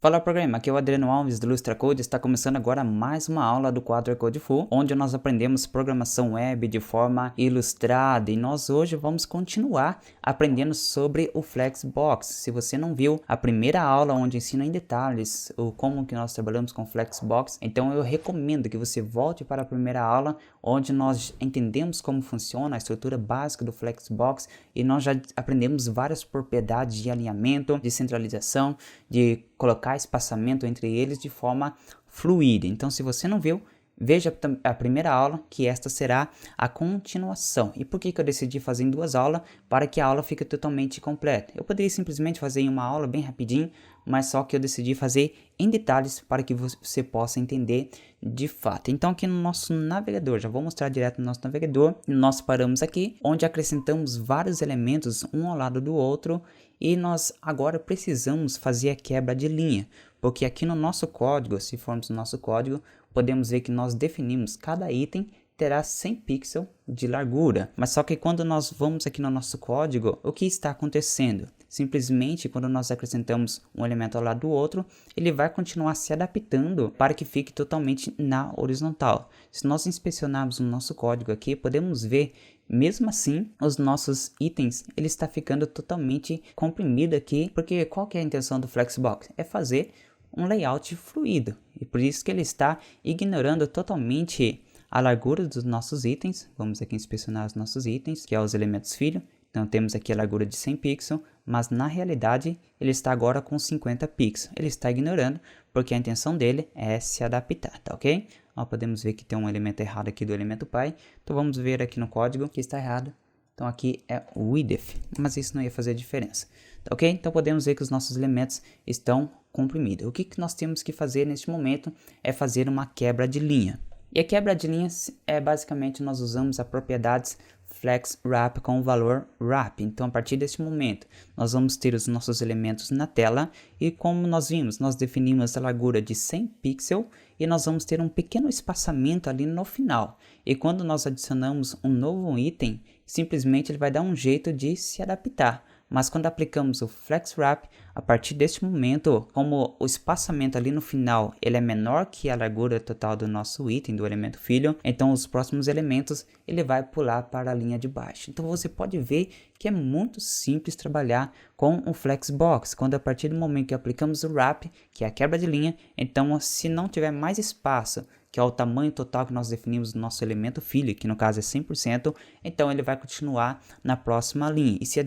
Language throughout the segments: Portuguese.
Fala programa, aqui é o Adriano Alves do Lustra Code. Está começando agora mais uma aula do quadro Codeful, onde nós aprendemos programação web de forma ilustrada, e nós hoje vamos continuar aprendendo sobre o Flexbox. Se você não viu a primeira aula onde ensino em detalhes como que nós trabalhamos com Flexbox, então eu recomendo que você volte para a primeira aula, onde nós entendemos como funciona a estrutura básica do Flexbox e nós já aprendemos várias propriedades de alinhamento, de centralização, de colocar espaçamento entre eles de forma fluida. Então, se você não viu, veja a primeira aula, que esta será a continuação. E por que eu decidi fazer em duas aulas? Para que a aula fique totalmente completa. Eu poderia simplesmente fazer em uma aula bem rapidinho, mas só que eu decidi fazer em detalhes para que você possa entender de fato. Então aqui no nosso navegador, já vou mostrar direto no nosso navegador, nós paramos aqui, onde acrescentamos vários elementos um ao lado do outro, e nós agora precisamos fazer a quebra de linha, porque aqui no nosso código, se formos no nosso código, podemos ver que nós definimos cada item terá 100 pixels de largura. Mas só que quando nós vamos aqui no nosso código, o que está acontecendo? Simplesmente quando nós acrescentamos um elemento ao lado do outro, ele vai continuar se adaptando para que fique totalmente na horizontal. Se nós inspecionarmos o nosso código aqui, podemos ver, mesmo assim, os nossos itens, ele está ficando totalmente comprimido aqui, porque qual que é a intenção do Flexbox? É fazer um layout fluido, e por isso que ele está ignorando totalmente a largura dos nossos itens. Vamos aqui inspecionar os nossos itens, que é os elementos filho. Então temos aqui a largura de 100 pixels, mas na realidade ele está agora com 50 pixels. Ele está ignorando porque a intenção dele é se adaptar, tá ok? Ó, podemos ver que tem um elemento errado aqui do elemento pai. Então vamos ver aqui no código que está errado. Então aqui é width, mas isso não ia fazer diferença, tá ok? Então podemos ver que os nossos elementos estão comprimidos. O que nós temos que fazer neste momento é fazer uma quebra de linha. E a quebra de linhas é basicamente nós usamos a propriedades FlexWrap com o valor wrap. Então a partir deste momento nós vamos ter os nossos elementos na tela, e como nós vimos, nós definimos a largura de 100 pixels e nós vamos ter um pequeno espaçamento ali no final. E quando nós adicionamos um novo item, simplesmente ele vai dar um jeito de se adaptar. Mas quando aplicamos o FlexWrap, a partir deste momento, como o espaçamento ali no final ele é menor que a largura total do nosso item, do elemento filho, então os próximos elementos ele vai pular para a linha de baixo. Então você pode ver que é muito simples trabalhar com o Flexbox. Quando a partir do momento que aplicamos o wrap, que é a quebra de linha, então se não tiver mais espaço, que é o tamanho total que nós definimos do nosso elemento filho, que no caso é 100%, então ele vai continuar na próxima linha. E se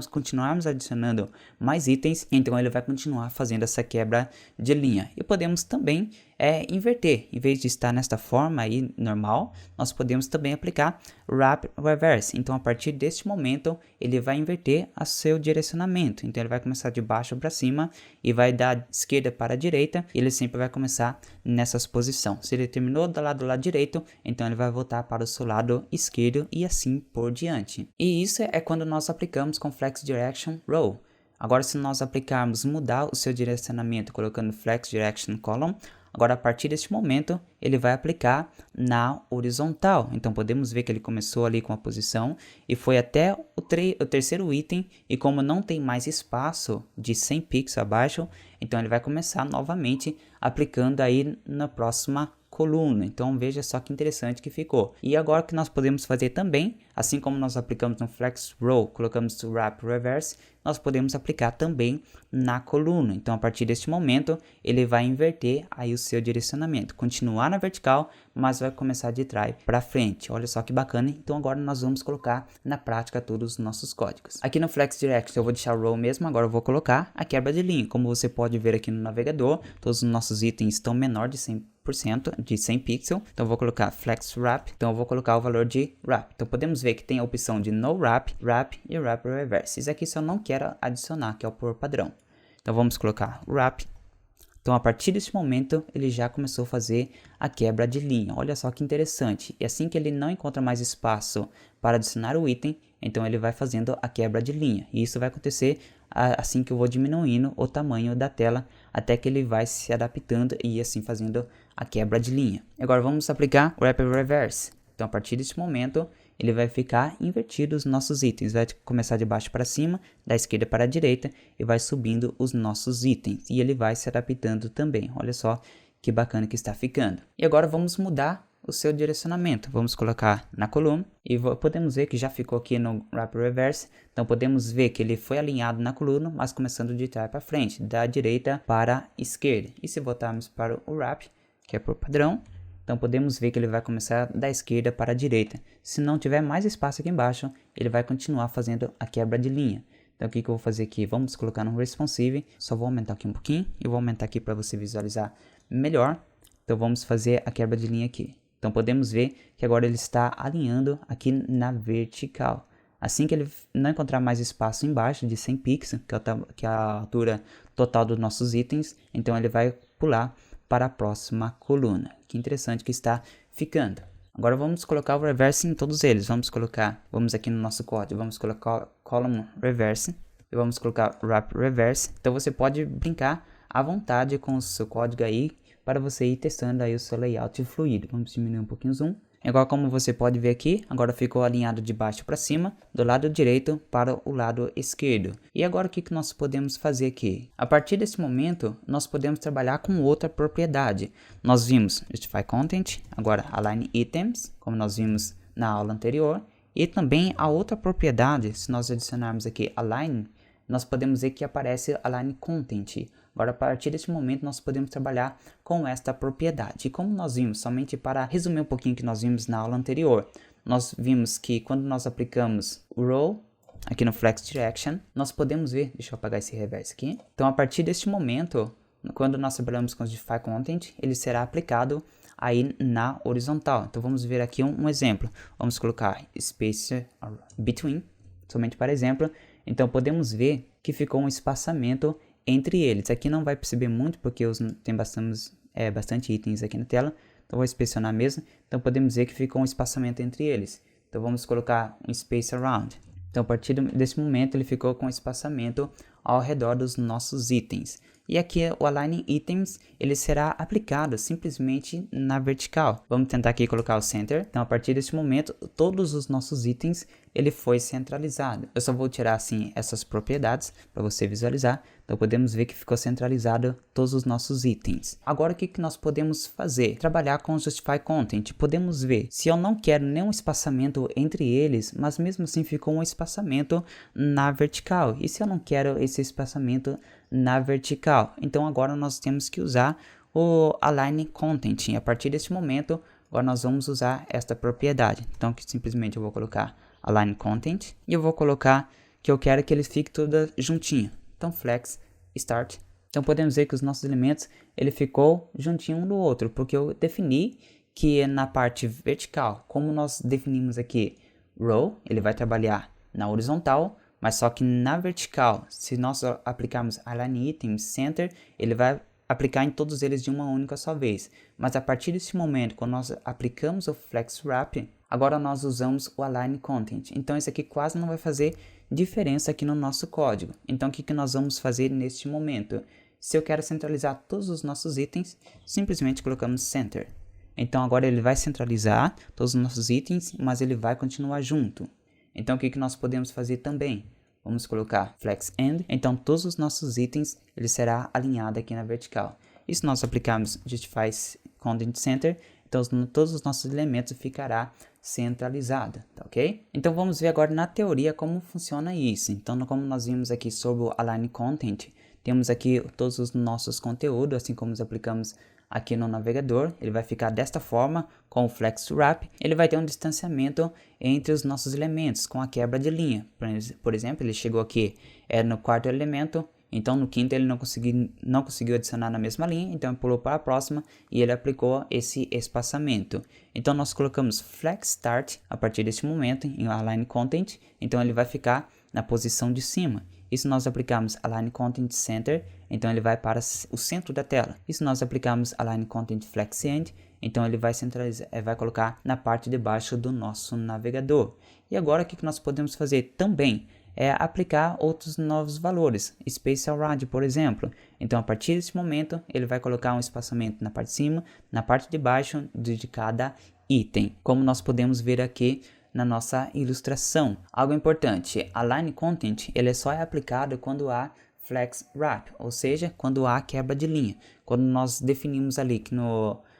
continuarmos adicionando mais itens, então ele vai continuar fazendo essa quebra de linha. E podemos também inverter. Em vez de estar nesta forma aí normal, nós podemos também aplicar Wrap Reverse. Então a partir deste momento ele vai inverter o seu direcionamento. Então ele vai começar de baixo para cima e vai da esquerda para a direita, e ele sempre vai começar nessas posições. Se ele terminou do lado direito, então ele vai voltar para o seu lado esquerdo e assim por diante. E isso é quando nós aplicamos com Flex Direction Row. Agora, se nós aplicarmos mudar o seu direcionamento colocando Flex Direction Column, agora a partir deste momento ele vai aplicar na horizontal. Então podemos ver que ele começou ali com a posição e foi até o terceiro item, e como não tem mais espaço de 100 pixels abaixo, então ele vai começar novamente aplicando aí na próxima coluna. Então veja só que interessante que ficou. E agora o que nós podemos fazer também, assim como nós aplicamos no Flex Row, colocamos o Wrap Reverse, nós podemos aplicar também na coluna. Então a partir deste momento ele vai inverter aí o seu direcionamento, continuar na vertical, mas vai começar de trás para frente. Olha só que bacana. Então agora nós vamos colocar na prática todos os nossos códigos. Aqui no Flex Direction eu vou deixar o row mesmo, agora eu vou colocar a quebra de linha. Como você pode ver aqui no navegador, todos os nossos itens estão menor de 100 de 100 pixels, então eu vou colocar Flex Wrap, então eu vou colocar o valor de Wrap. Então podemos ver que tem a opção de No Wrap, Wrap e Wrap Reverse. Isso aqui só não quero adicionar, que é o por padrão. Então vamos colocar Wrap. Então a partir desse momento ele já começou a fazer a quebra de linha. Olha só que interessante. E assim que ele não encontra mais espaço para adicionar o item, então ele vai fazendo a quebra de linha. E isso vai acontecer assim que eu vou diminuindo o tamanho da tela, até que ele vai se adaptando e assim fazendo a quebra de linha. Agora vamos aplicar o Wrap Reverse. Então a partir desse momento ele vai ficar invertido os nossos itens. Vai começar de baixo para cima, da esquerda para a direita e vai subindo os nossos itens. E ele vai se adaptando também. Olha só que bacana que está ficando. E agora vamos mudar o seu direcionamento. Vamos colocar na coluna e podemos ver que já ficou aqui no Wrap Reverse. Então podemos ver que ele foi alinhado na coluna, mas começando de trás para frente, da direita para a esquerda. E se voltarmos para o Wrap, que é por padrão, então podemos ver que ele vai começar da esquerda para a direita. Se não tiver mais espaço aqui embaixo, ele vai continuar fazendo a quebra de linha. Então o que eu vou fazer aqui? Vamos colocar no Responsive, só vou aumentar aqui um pouquinho, e vou aumentar aqui para você visualizar melhor. Então vamos fazer a quebra de linha aqui. Então podemos ver que agora ele está alinhando aqui na vertical. Assim que ele não encontrar mais espaço embaixo de 100 pixels, que é a altura total dos nossos itens, então ele vai pular para a próxima coluna. Que interessante que está ficando. Agora vamos colocar o reverse em todos eles. Vamos aqui no nosso código, vamos colocar column reverse e vamos colocar wrap reverse. Então você pode brincar à vontade com o seu código aí para você ir testando aí o seu layout fluido. Vamos diminuir um pouquinho o zoom. Igual como você pode ver aqui, agora ficou alinhado de baixo para cima, do lado direito para o lado esquerdo. E agora o que nós podemos fazer aqui? A partir desse momento, nós podemos trabalhar com outra propriedade. Nós vimos Justify Content, agora Align Items, como nós vimos na aula anterior. E também a outra propriedade, se nós adicionarmos aqui Align, nós podemos ver que aparece Align Content. Agora, a partir deste momento, nós podemos trabalhar com esta propriedade. E como nós vimos, somente para resumir um pouquinho o que nós vimos na aula anterior, nós vimos que quando nós aplicamos o row aqui no Flex Direction, nós podemos ver, deixa eu apagar esse reverse aqui. Então, a partir deste momento, quando nós trabalhamos com o Justify Content, ele será aplicado aí na horizontal. Então, vamos ver aqui um exemplo. Vamos colocar Space Between, somente para exemplo. Então, podemos ver que ficou um espaçamento entre eles. Aqui não vai perceber muito porque tem bastante itens aqui na tela, então vou inspecionar mesmo. Então podemos ver que ficou um espaçamento entre eles. Então vamos colocar um space around. Então a partir desse momento ele ficou com espaçamento ao redor dos nossos itens. E aqui o Align Items, ele será aplicado simplesmente na vertical. Vamos tentar aqui colocar o Center. Então a partir desse momento, todos os nossos itens, ele foi centralizado. Eu só vou tirar assim essas propriedades para você visualizar. Então podemos ver que ficou centralizado todos os nossos itens. Agora o que nós podemos fazer? Trabalhar com o Justify Content. Podemos ver se eu não quero nenhum espaçamento entre eles, mas mesmo assim ficou um espaçamento na vertical. E se eu não quero esse espaçamento na vertical? Então agora nós temos que usar o Align Content. E a partir deste momento, agora nós vamos usar esta propriedade. Então que simplesmente eu vou colocar Align Content e eu vou colocar que eu quero que ele fique tudo juntinho. Então Flex Start. Então podemos ver que os nossos elementos ele ficou juntinho um do outro, porque eu defini que na parte vertical, como nós definimos aqui row, ele vai trabalhar na horizontal, mas só que na vertical, se nós aplicarmos Align Items Center, ele vai aplicar em todos eles de uma única só vez. Mas a partir desse momento, quando nós aplicamos o Flex Wrap, agora nós usamos o Align Content. Então isso aqui quase não vai fazer diferença aqui no nosso código. Então o que nós vamos fazer neste momento? Se eu quero centralizar todos os nossos itens, simplesmente colocamos Center. Então agora ele vai centralizar todos os nossos itens, mas ele vai continuar junto. Então o que nós podemos fazer também? Vamos colocar Flex End. Então todos os nossos itens ele será alinhado aqui na vertical. E se nós aplicarmos Justify Content Center, então todos os nossos elementos ficará centralizado, tá ok? Então vamos ver agora na teoria como funciona isso. Então como nós vimos aqui sobre o Align Content, temos aqui todos os nossos conteúdos, assim como os aplicamos aqui no navegador. Ele vai ficar desta forma com o Flex Wrap. Ele vai ter um distanciamento entre os nossos elementos com a quebra de linha. Por exemplo, ele chegou aqui no quarto elemento, então no quinto ele não conseguiu adicionar na mesma linha, então ele pulou para a próxima e ele aplicou esse espaçamento. Então nós colocamos Flex Start a partir desse momento em Align Content, então ele vai ficar na posição de cima. E se nós aplicarmos Align Content Center, então ele vai para o centro da tela. E se nós aplicarmos Align Content Flex End, então ele vai centralizar, vai colocar na parte de baixo do nosso navegador. E agora o que nós podemos fazer também é aplicar outros novos valores, Space Around, por exemplo. Então a partir desse momento ele vai colocar um espaçamento na parte de cima, na parte de baixo de cada item. Como nós podemos ver aqui na nossa ilustração. Algo importante, Align Content ele só é aplicado quando há Flex Wrap, ou seja, quando há quebra de linha. Quando nós definimos ali que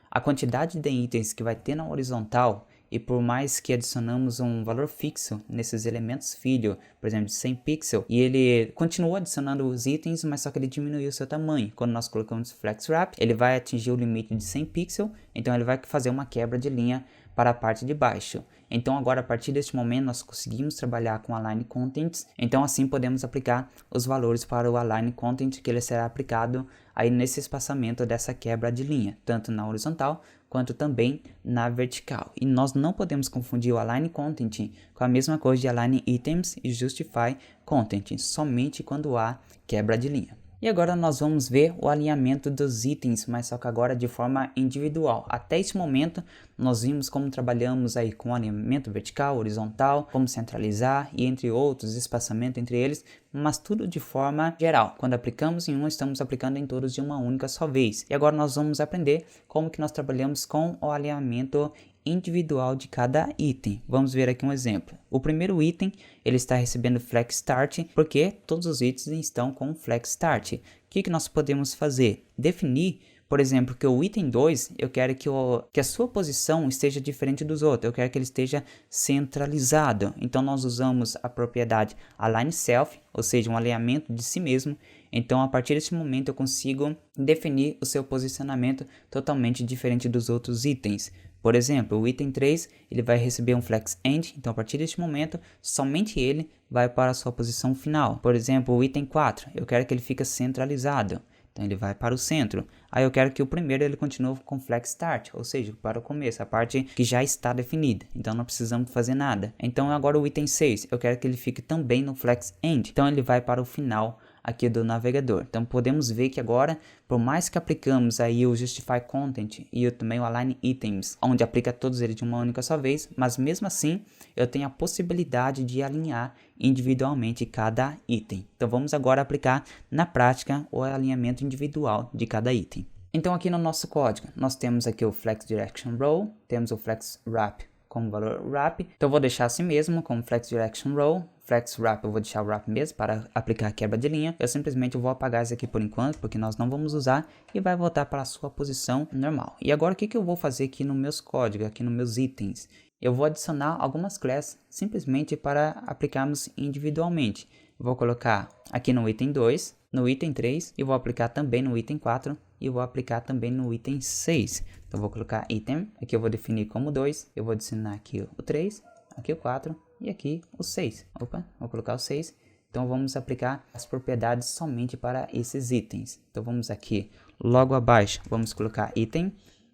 a quantidade de itens que vai ter na horizontal, e por mais que adicionamos um valor fixo nesses elementos filho, por exemplo, de 100 pixels, e ele continuou adicionando os itens, mas só que ele diminuiu o seu tamanho. Quando nós colocamos Flex Wrap, ele vai atingir o limite de 100 pixels, então ele vai fazer uma quebra de linha para a parte de baixo. Então agora a partir deste momento nós conseguimos trabalhar com Align Contents, então assim podemos aplicar os valores para o Align Content que ele será aplicado aí nesse espaçamento dessa quebra de linha, tanto na horizontal quanto também na vertical. E nós não podemos confundir o Align Content com a mesma coisa de Align Items e Justify Content, somente quando há quebra de linha. E agora nós vamos ver o alinhamento dos itens, mas só que agora de forma individual. Até esse momento nós vimos como trabalhamos aí com alinhamento vertical, horizontal, como centralizar e entre outros, espaçamento entre eles, mas tudo de forma geral. Quando aplicamos em um, estamos aplicando em todos de uma única só vez. E agora nós vamos aprender como que nós trabalhamos com o alinhamento individual de cada item. Vamos ver aqui um exemplo. O primeiro item, ele está recebendo Flex Start, porque todos os itens estão com Flex Start. O que nós podemos fazer? Definir, por exemplo, que o item 2, eu quero que a sua posição esteja diferente dos outros, eu quero que ele esteja centralizado. Então nós usamos a propriedade Align Self, ou seja, um alinhamento de si mesmo. Então a partir desse momento eu consigo definir o seu posicionamento totalmente diferente dos outros itens. Por exemplo, o item 3 ele vai receber um Flex End, então a partir deste momento, somente ele vai para a sua posição final. Por exemplo, o item 4, eu quero que ele fique centralizado, então ele vai para o centro. Aí eu quero que o primeiro ele continue com Flex Start, ou seja, para o começo, a parte que já está definida, então não precisamos fazer nada. Então agora o item 6, eu quero que ele fique também no Flex End, então ele vai para o final aqui do navegador. Então podemos ver que agora, por mais que aplicamos aí o Justify Content e também o Align Items, onde aplica todos eles de uma única só vez, mas mesmo assim eu tenho a possibilidade de alinhar individualmente cada item. Então vamos agora aplicar na prática o alinhamento individual de cada item. Então aqui no nosso código nós temos aqui o Flex Direction Row, temos o Flex Wrap como valor wrap, então eu vou deixar assim mesmo como Flex Direction Row. Flex Wrap eu vou deixar o wrap mesmo para aplicar a quebra de linha. Eu simplesmente vou apagar isso aqui por enquanto, porque nós não vamos usar, e vai voltar para a sua posição normal. E agora o que eu vou fazer aqui nos meus códigos, aqui nos meus itens? Eu vou adicionar algumas classes simplesmente para aplicarmos individualmente. Eu vou colocar aqui no item 2, no item 3, e vou aplicar também no item 4, e vou aplicar também no item 6. Então eu vou colocar item, aqui eu vou definir como 2, eu vou adicionar aqui o 3, aqui o 4, e aqui o 6. Opa, vou colocar o 6. Então vamos aplicar as propriedades somente para esses itens. Então vamos aqui, logo abaixo, vamos colocar item.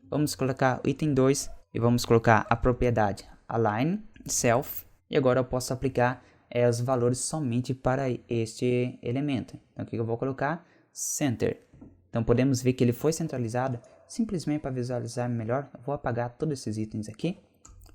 Vamos colocar o item 2 e vamos colocar a propriedade Align Self. E agora eu posso aplicar os valores somente para este elemento. Então aqui eu vou colocar Center. Então podemos ver que ele foi centralizado. Simplesmente para visualizar melhor, eu vou apagar todos esses itens aqui,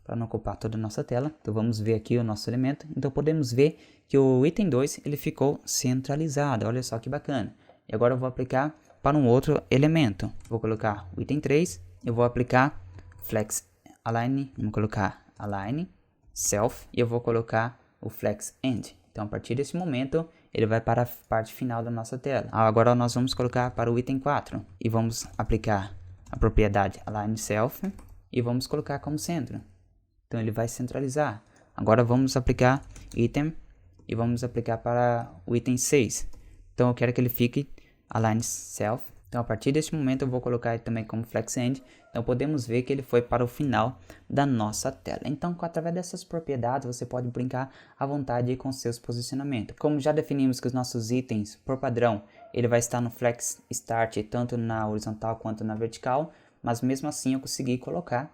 para não ocupar toda a nossa tela. Então vamos ver aqui o nosso elemento. Então podemos ver que o item 2 ele ficou centralizado. Olha só que bacana. E agora eu vou aplicar para um outro elemento. Vou colocar o item 3. Eu vou aplicar Flex Align. Vamos colocar Align Self. E eu vou colocar o Flex End. Então a partir desse momento ele vai para a parte final da nossa tela. Agora nós vamos colocar para o item 4. E vamos aplicar a propriedade Align Self. E vamos colocar como centro. Então ele vai centralizar. Agora vamos aplicar item e vamos aplicar para o item 6. Então eu quero que ele fique Align Self. Então a partir deste momento eu vou colocar ele também como Flex End. Então podemos ver que ele foi para o final da nossa tela. Então através dessas propriedades você pode brincar à vontade com seus posicionamentos. Como já definimos que os nossos itens por padrão ele vai estar no Flex Start tanto na horizontal quanto na vertical. Mas mesmo assim eu consegui colocar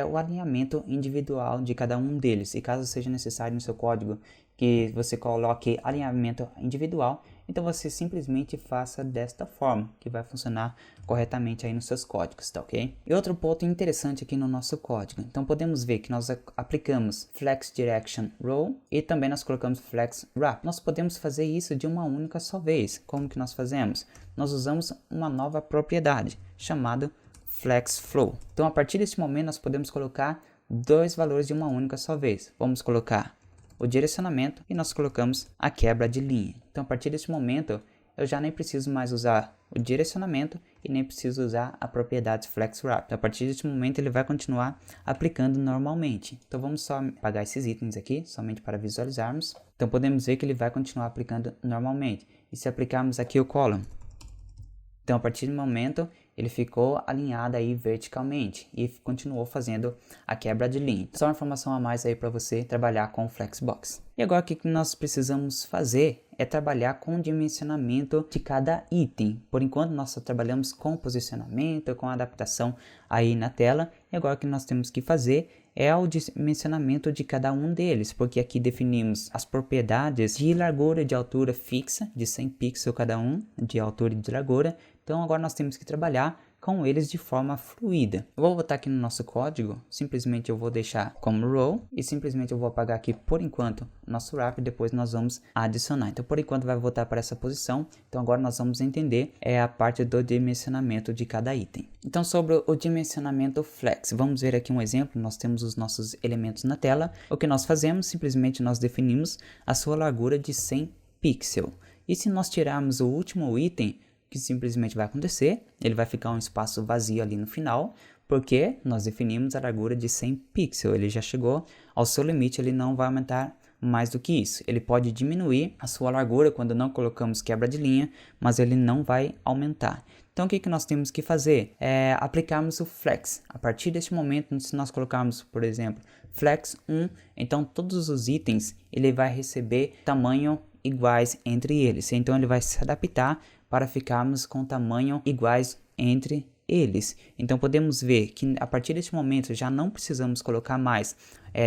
o alinhamento individual de cada um deles. E caso seja necessário no seu código que você coloque alinhamento individual, então você simplesmente faça desta forma, que vai funcionar corretamente aí nos seus códigos, tá ok? E outro ponto interessante aqui no nosso código, então podemos ver que nós aplicamos Flex Direction Row e também nós colocamos Flex Wrap. Nós podemos fazer isso de uma única só vez. Como que nós fazemos? Nós usamos uma nova propriedade chamada Flex Flow. Então a partir desse momento nós podemos colocar dois valores de uma única só vez. Vamos colocar o direcionamento e nós colocamos a quebra de linha. Então, a partir desse momento, eu já nem preciso mais usar o direcionamento e nem preciso usar a propriedade FlexWrap. Então, a partir desse momento, ele vai continuar aplicando normalmente. Então, vamos só apagar esses itens aqui, somente para visualizarmos. Então, podemos ver que ele vai continuar aplicando normalmente. E se aplicarmos aqui o column, então, a partir do momento, ele ficou alinhado aí verticalmente e continuou fazendo a quebra de linha. Só uma informação a mais aí para você trabalhar com o Flexbox. E agora o que nós precisamos fazer é trabalhar com o dimensionamento de cada item. Por enquanto nós só trabalhamos com posicionamento, com adaptação aí na tela. E agora o que nós temos que fazer é o dimensionamento de cada um deles, porque aqui definimos as propriedades de largura e de altura fixa, de 100 pixels cada um, de altura e de largura. Então agora nós temos que trabalhar com eles de forma fluida. Eu vou voltar aqui no nosso código, simplesmente eu vou deixar como row e simplesmente eu vou apagar aqui por enquanto nosso wrap e depois nós vamos adicionar. Então por enquanto vai voltar para essa posição, então agora nós vamos entender a parte do dimensionamento de cada item. Então sobre o dimensionamento flex, vamos ver aqui um exemplo, nós temos os nossos elementos na tela, o que nós fazemos, simplesmente nós definimos a sua largura de 100 pixels. E se nós tirarmos o último item, o que simplesmente vai acontecer, ele vai ficar um espaço vazio ali no final, porque nós definimos a largura de 100 pixels, ele já chegou ao seu limite, ele não vai aumentar mais do que isso. Ele pode diminuir a sua largura quando não colocamos quebra de linha, mas ele não vai aumentar. Então o que nós temos que fazer? É aplicarmos o flex. A partir deste momento, se nós colocarmos, por exemplo, flex 1, então todos os itens ele vai receber tamanho iguais entre eles. Então ele vai se adaptar para ficarmos com tamanho iguais entre eles. Então podemos ver que a partir deste momento já não precisamos colocar mais,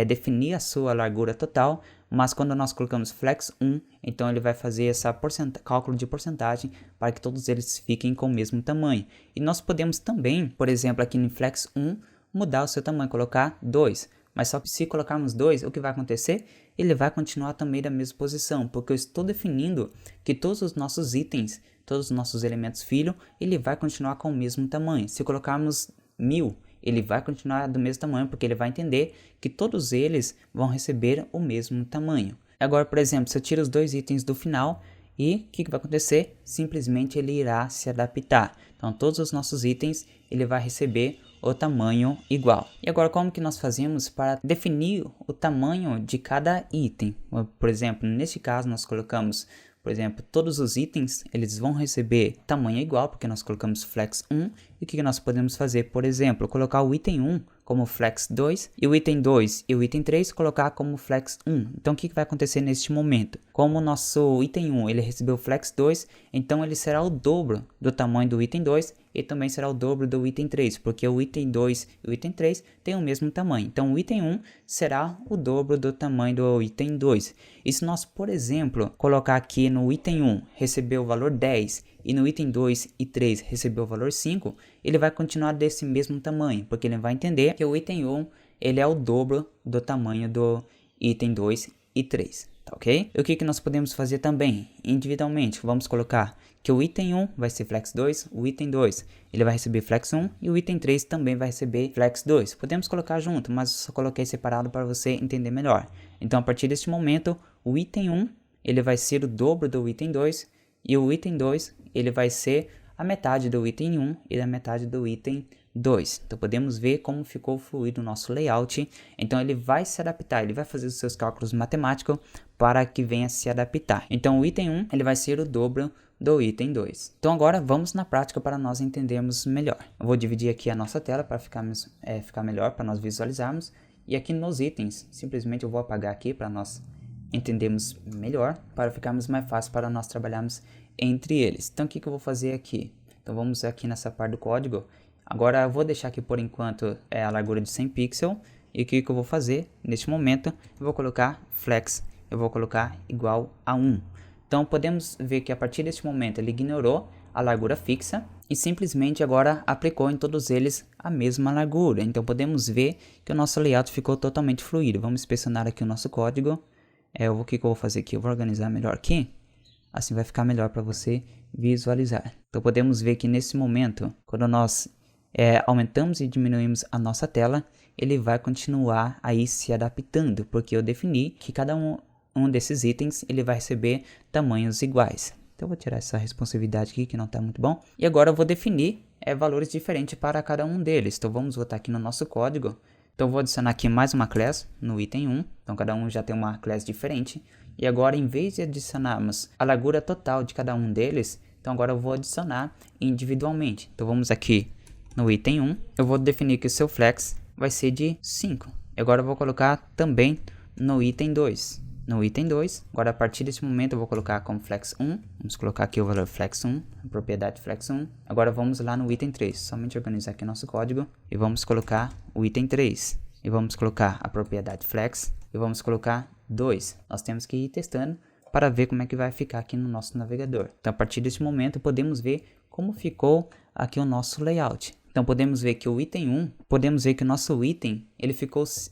definir a sua largura total, mas quando nós colocamos flex 1, então ele vai fazer essa cálculo de porcentagem para que todos eles fiquem com o mesmo tamanho. E nós podemos também, por exemplo, aqui no flex 1, mudar o seu tamanho, colocar 2. Mas só que se colocarmos 2, o que vai acontecer? Ele vai continuar também da mesma posição, porque eu estou definindo que todos os nossos itens, todos os nossos elementos filho, ele vai continuar com o mesmo tamanho. Se colocarmos 1000, ele vai continuar do mesmo tamanho, porque ele vai entender que todos eles vão receber o mesmo tamanho. Agora, por exemplo, se eu tiro os dois itens do final, e o que vai acontecer? Simplesmente ele irá se adaptar. Então, todos os nossos itens, ele vai receber o tamanho igual. E agora, como que nós fazemos para definir o tamanho de cada item? Por exemplo, neste caso, nós colocamos, por exemplo, todos os itens, eles vão receber tamanho igual, porque nós colocamos flex 1. E o que nós podemos fazer? Por exemplo, colocar o item 1 como flex 2 e o item 2 e o item 3 colocar como flex 1. Então, o que vai acontecer neste momento? Como o nosso item 1 ele recebeu flex 2, então ele será o dobro do tamanho do item 2 e também será o dobro do item 3, porque o item 2 e o item 3 têm o mesmo tamanho. Então, o item 1 será o dobro do tamanho do item 2. E se nós, por exemplo, colocar aqui no item 1 receber o valor 10 e no item 2 e 3 receber o valor 5, ele vai continuar desse mesmo tamanho, porque ele vai entender que o item 1 ele é o dobro do tamanho do item 2 e 3, tá ok? E o que nós podemos fazer também? Individualmente, vamos colocar que o item 1 vai ser flex 2, o item 2 ele vai receber flex 1 e o item 3 também vai receber flex 2. Podemos colocar junto, mas eu só coloquei separado para você entender melhor. Então, a partir deste momento, o item 1 ele vai ser o dobro do item 2 e o item 2 ele vai ser a metade do item 1 e a metade do item 2. Então podemos ver como ficou fluido o nosso layout. Então ele vai se adaptar, ele vai fazer os seus cálculos matemáticos para que venha se adaptar. Então o item 1 ele vai ser o dobro do item 2. Então agora vamos na prática para nós entendermos melhor. Eu vou dividir aqui a nossa tela para ficar melhor, para nós visualizarmos. E aqui nos itens, simplesmente eu vou apagar aqui para nós entendermos melhor, para ficarmos mais fácil para nós trabalharmos entre eles. Então o que eu vou fazer aqui? Então vamos aqui nessa parte do código. Agora eu vou deixar aqui por enquanto a largura de 100 pixels. E o que eu vou fazer? Neste momento eu vou colocar flex, eu vou colocar igual a 1. Então podemos ver que a partir deste momento ele ignorou a largura fixa e simplesmente agora aplicou em todos eles a mesma largura. Então podemos ver que o nosso layout ficou totalmente fluido. Vamos inspecionar aqui o nosso código. O que eu vou fazer aqui? Eu vou organizar melhor aqui. Assim vai ficar melhor para você visualizar. Então podemos ver que nesse momento, quando nós aumentamos e diminuímos a nossa tela, ele vai continuar aí se adaptando, porque eu defini que cada um desses itens ele vai receber tamanhos iguais. Então eu vou tirar essa responsividade aqui que não está muito bom. E agora eu vou definir valores diferentes para cada um deles. Então vamos voltar aqui no nosso código. Então eu vou adicionar aqui mais uma class no item 1. Então cada um já tem uma class diferente. E agora, em vez de adicionarmos a largura total de cada um deles, então agora eu vou adicionar individualmente. Então vamos aqui no item 1. Eu vou definir que o seu flex vai ser de 5. Agora eu vou colocar também no item 2. No item 2, agora a partir desse momento eu vou colocar como flex 1. Vamos colocar aqui o valor flex 1, a propriedade flex 1. Agora vamos lá no item 3. Somente organizar aqui nosso código e vamos colocar o item 3. E vamos colocar a propriedade flex e vamos colocar 2. Nós temos que ir testando para ver como é que vai ficar aqui no nosso navegador. Então a partir desse momento podemos ver como ficou aqui o nosso layout. Então podemos ver que o item 1, podemos ver que o nosso item,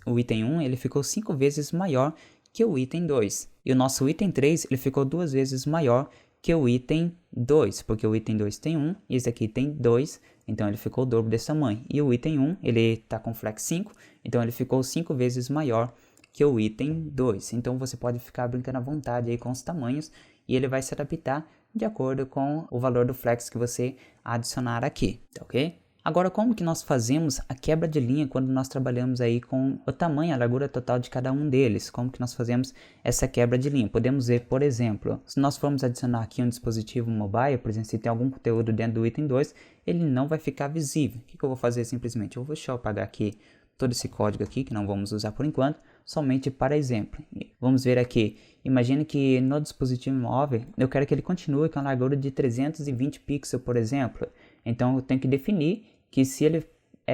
o item 1 ele ficou 5 vezes maior que o item 2. E o nosso item 3 ele ficou 2 vezes maior que o item 2, porque o item 2 tem 1 e esse aqui tem 2, então ele ficou o dobro desse tamanho. E o item 1 ele está com flex 5, então ele ficou 5 vezes maior que o item 2. Então você pode ficar brincando à vontade aí com os tamanhos e ele vai se adaptar de acordo com o valor do flex que você adicionar aqui, tá ok? Agora, como que nós fazemos a quebra de linha quando nós trabalhamos aí com o tamanho, a largura total de cada um deles? Como que nós fazemos essa quebra de linha? Podemos ver, por exemplo, se nós formos adicionar aqui um dispositivo mobile, por exemplo, se tem algum conteúdo dentro do item 2, ele não vai ficar visível. O que eu vou fazer simplesmente? Eu vou deixar eu apagar aqui todo esse código aqui, que não vamos usar por enquanto, somente para exemplo. Vamos ver aqui, imagine que no dispositivo móvel, eu quero que ele continue com a largura de 320 pixels, por exemplo. Então eu tenho que definir que se ele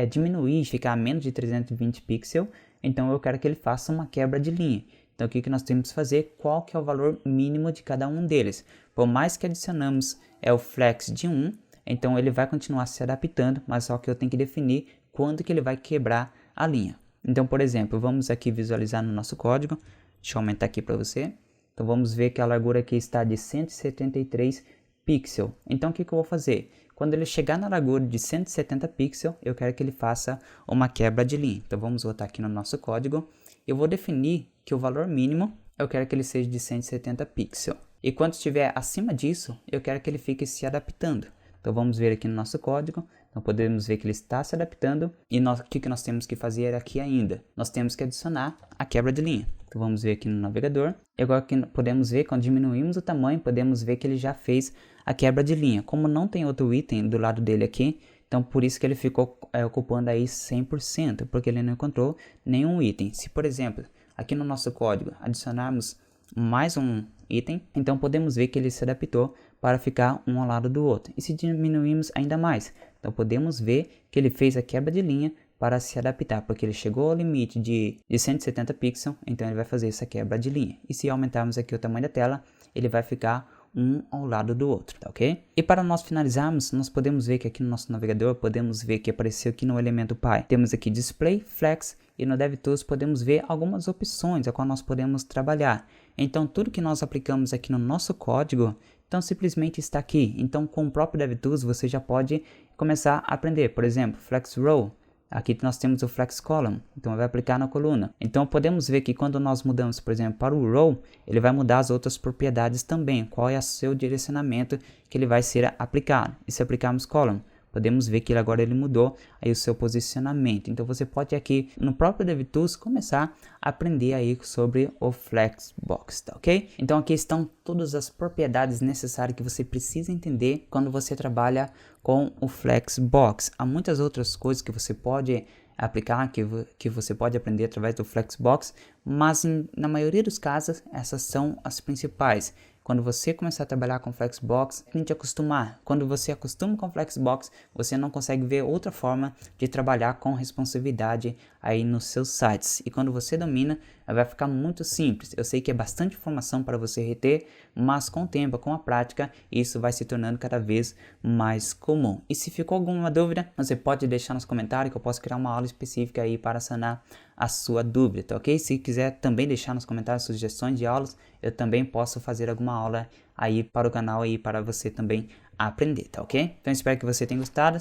diminuir e ficar a menos de 320 pixels, então eu quero que ele faça uma quebra de linha. Então o que nós temos que fazer? Qual que é o valor mínimo de cada um deles? Por mais que adicionamos o flex de 1, então ele vai continuar se adaptando, mas só que eu tenho que definir quando que ele vai quebrar a linha. Então, por exemplo, vamos aqui visualizar no nosso código. Deixa eu aumentar aqui para você. Então vamos ver que a largura aqui está de 173 pixels. Então o que eu vou fazer? Quando ele chegar na largura de 170 pixels, eu quero que ele faça uma quebra de linha. Então vamos voltar aqui no nosso código. Eu vou definir que o valor mínimo, eu quero que ele seja de 170 pixels. E quando estiver acima disso, eu quero que ele fique se adaptando. Então vamos ver aqui no nosso código. Então podemos ver que ele está se adaptando. E o que nós temos que fazer aqui ainda? Nós temos que adicionar a quebra de linha. Então vamos ver aqui no navegador. E agora aqui podemos ver, quando diminuímos o tamanho, podemos ver que ele já fez a quebra de linha. Como não tem outro item do lado dele aqui, então por isso que ele ficou ocupando aí 100%, porque ele não encontrou nenhum item. Se, por exemplo, aqui no nosso código adicionarmos mais um item, então podemos ver que ele se adaptou para ficar um ao lado do outro. E se diminuirmos ainda mais, então podemos ver que ele fez a quebra de linha para se adaptar, porque ele chegou ao limite de 170 pixels, então ele vai fazer essa quebra de linha. E se aumentarmos aqui o tamanho da tela, ele vai ficar um ao lado do outro, tá ok? E para nós finalizarmos, nós podemos ver que aqui no nosso navegador, podemos ver que apareceu aqui no elemento Py. Temos aqui Display, Flex e no DevTools podemos ver algumas opções a qual nós podemos trabalhar. Então tudo que nós aplicamos aqui no nosso código, então simplesmente está aqui. Então com o próprio DevTools você já pode começar a aprender. Por exemplo, Flex Row. Aqui nós temos o Flex Column, então vai aplicar na coluna. Então podemos ver que quando nós mudamos, por exemplo, para o Row, ele vai mudar as outras propriedades também. Qual é o seu direcionamento que ele vai ser aplicado. E se aplicarmos Column, podemos ver que agora ele mudou aí o seu posicionamento. Então você pode aqui no próprio DevTools começar a aprender aí sobre o Flexbox, tá ok? Então aqui estão todas as propriedades necessárias que você precisa entender quando você trabalha com o Flexbox. Há muitas outras coisas que você pode aplicar, que você pode aprender através do Flexbox, mas na maioria dos casos essas são as principais. Quando você começar a trabalhar com Flexbox, tem que acostumar. Quando você acostuma com Flexbox, você não consegue ver outra forma de trabalhar com responsividade aí nos seus sites. E quando você domina, vai ficar muito simples. Eu sei que é bastante informação para você reter, mas com o tempo, com a prática, isso vai se tornando cada vez mais comum. E se ficou alguma dúvida, você pode deixar nos comentários que eu posso criar uma aula específica aí para sanar a sua dúvida, tá ok? Se quiser também deixar nos comentários sugestões de aulas, eu também posso fazer alguma aula aí para o canal aí para você também aprender, tá ok? Então espero que você tenha gostado.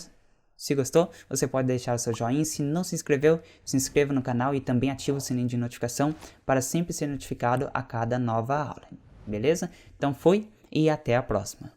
Se gostou, você pode deixar o seu joinha. Se não se inscreveu, se inscreva no canal e também ative o sininho de notificação para sempre ser notificado a cada nova aula. Beleza? Então foi e até a próxima.